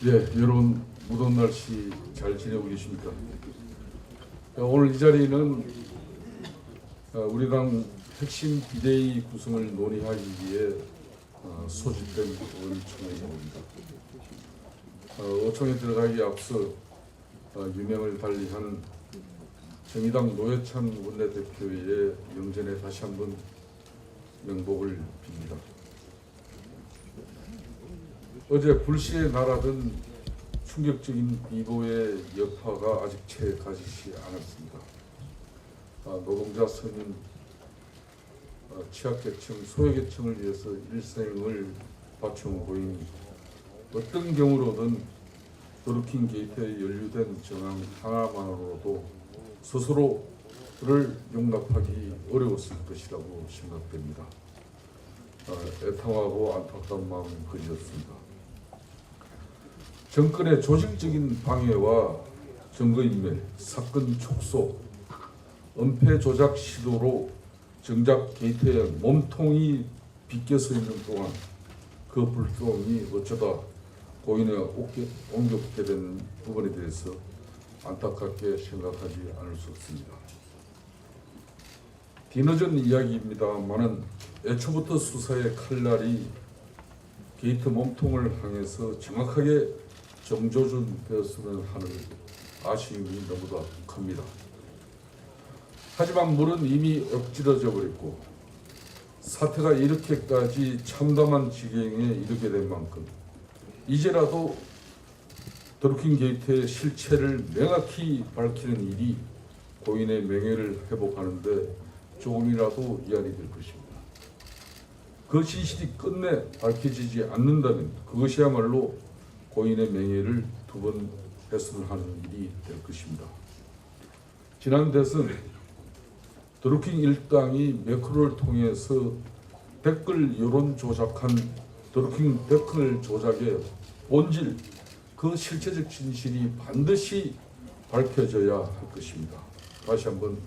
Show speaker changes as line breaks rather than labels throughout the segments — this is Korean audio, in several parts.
예, 여러분 무더운 날씨 잘 지내고 계십니까? 오늘 이 자리는 우리 당 핵심 비대위 구성을 논의하기 위해 소집된 의총회입니다. 의총에 들어가기 앞서 유명을 달리한 정의당 노회찬 원내대표의 영전에 다시 한번 명복을 빕니다. 어제 불시에 날아든 충격적인 비보의 여파가 아직 채 가시지 않았습니다. 노동자, 서민, 취약계층, 소외계층을 위해서 일생을 바쳐온 고인이 어떤 경우로든 더루킹 게이트에 연루된 정황 하나만으로도 스스로를 용납하기 어려웠을 것이라고 생각됩니다. 애통하고 안타까운 마음이 거지었습니다. 정권의 조직적인 방해와 증거인멸, 사건 촉소, 은폐 조작 시도로 정작 게이트에 몸통이 비껴서 있는 동안 그 불똥이 어쩌다 고인에 옮겨붙게 된 부분에 대해서 안타깝게 생각하지 않을 수 없습니다. 뒤늦은 이야기입니다만은 애초부터 수사의 칼날이 게이트 몸통을 향해서 정확하게 정조준되었으면 하는 아쉬움이 너무도 큽니다. 하지만 물은 이미 엎질러져 버렸고 사태가 이렇게까지 참담한 지경에 이르게 된 만큼 이제라도 더루킹 게이트의 실체를 명확히 밝히는 일이 고인의 명예를 회복하는 데 조금이라도 이안이 될 것입니다. 그 진실이 끝내 밝혀지지 않는다면 그것이야말로 고인의 명예를 두 번 훼손하는 일이 될 것입니다. 지난 대선 더루킹 일당이 매크로를 통해서 댓글 여론 조작한 더루킹 댓글 조작의 본질, 그 실체적 진실이 반드시 밝혀져야 할 것입니다. 다시 한번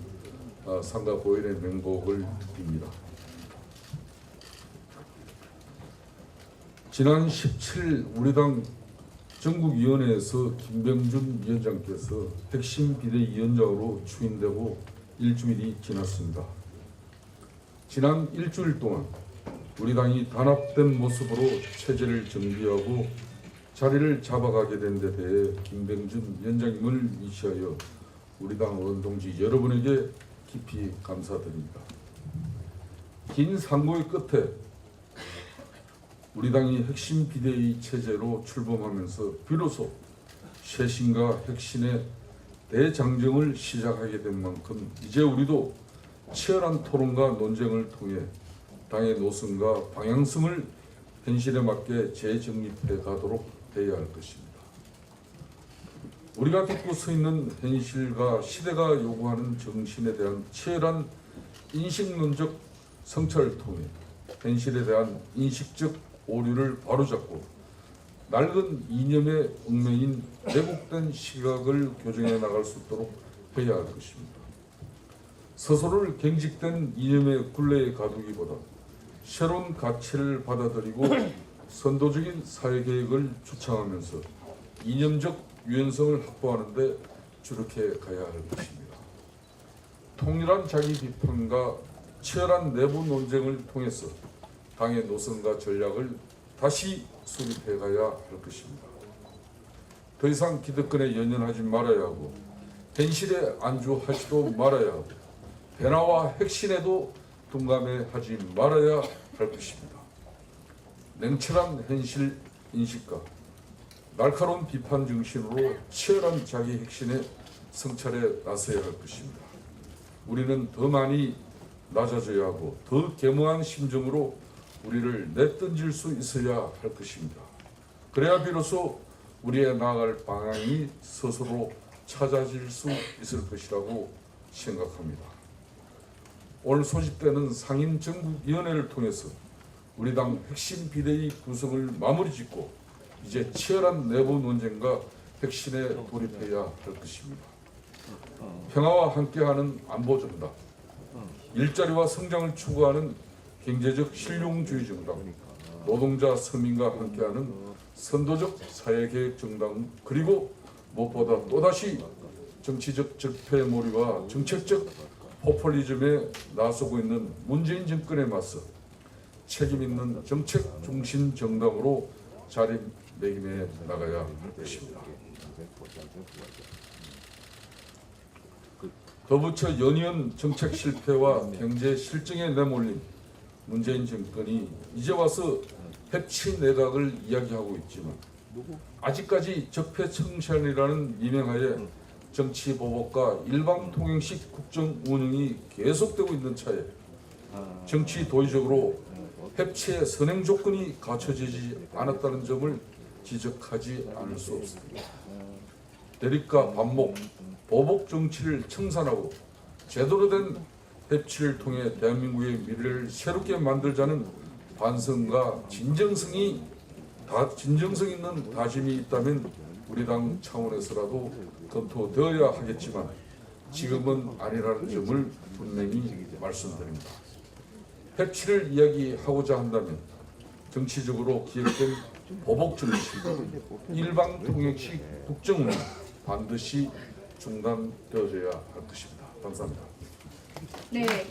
상가 고인의 명복을 빕니다. 지난 17일 우리 당 전국위원회에서 김병준 위원장께서 핵심 비대위원장으로 추인되고 일주일이 지났습니다. 지난 일주일 동안 우리 당이 단합된 모습으로 체제를 정비하고 자리를 잡아가게 된 데 대해 김병준 위원장님을 위시하여 우리 당 의원동지 여러분에게 깊이 감사드립니다. 긴 상고의 끝에 우리 당이 핵심 비대위 체제로 출범하면서 비로소 쇄신과 혁신의 대장정을 시작하게 된 만큼 이제 우리도 치열한 토론과 논쟁을 통해 당의 노선과 방향성을 현실에 맞게 재정립해 가도록 해야 할 것입니다. 우리가 겪고 서 있는 현실과 시대가 요구하는 정신에 대한 치열한 인식론적 성찰을 통해 현실에 대한 인식적 오류를 바로잡고 낡은 이념의 얽매인 왜곡된 시각을 교정해 나갈 수 있도록 해야 할 것입니다. 스스로를 경직된 이념의 굴레에 가두기보다 새로운 가치를 받아들이고 선도적인 사회계획을 추창하면서 이념적 유연성을 확보하는 데 주력해 가야 할 것입니다. 통일한 자기 비판과 치열한 내부 논쟁을 통해서 당의 노선과 전략을 다시 수립해 가야 할 것입니다. 더 이상 기득권에 연연하지 말아야 하고 현실에 안주하지도 말아야 하고 변화와 혁신에도 둔감해하지 말아야 할 것입니다. 냉철한 현실 인식과 날카로운 비판 정신으로 치열한 자기 혁신의 성찰에 나서야 할 것입니다. 우리는 더 많이 낮아져야 하고 더 겸허한 심정으로 우리를 내던질 수 있어야 할 것입니다. 그래야 비로소 우리의 나아갈 방향이 스스로 찾아질 수 있을 것이라고 생각합니다. 오늘 소집되는 상임 전국위원회를 통해서 우리 당 핵심 비대위 구성을 마무리 짓고 이제 치열한 내부 논쟁과 혁신에 돌입해야 할 것입니다. 평화와 함께하는 안보 정당, 일자리와 성장을 추구하는 경제적 실용주의 정당, 노동자 서민과 함께하는 선도적 사회개혁 정당, 그리고 무엇보다 또다시 정치적 적폐몰이와 정책적 포퓰리즘에 나서고 있는 문재인 정권에 맞서 책임있는 정책 중심 정당으로 자리매김해 나가야 할 것입니다. 더부쳐 연이은 정책 실패와 경제 실정에 내몰린 문재인 정권이 이제 와서 해치 내각을 이야기하고 있지만 아직까지 적폐청산이라는 미명하에 정치 보복과 일방 통행식 국정 운영이 계속되고 있는 차에 정치 도의적으로 해체의 선행 조건이 갖춰지지 않았다는 점을 지적하지 않을 수 없습니다. 대립과 반목, 보복 정치를 청산하고 제대로 된 해치를 통해 대한민국의 미래를 새롭게 만들자는 반성과 진정성 있는 다짐이 있다면 우리 당 차원에서라도 검토되어야 하겠지만 지금은 아니라는 점을 분명히 말씀드립니다. 해치를 이야기하고자 한다면 정치적으로 기획된 보복 정치, 일방 통행식 국정운영 반드시 중단되어져야 할 것입니다. 감사합니다.
네.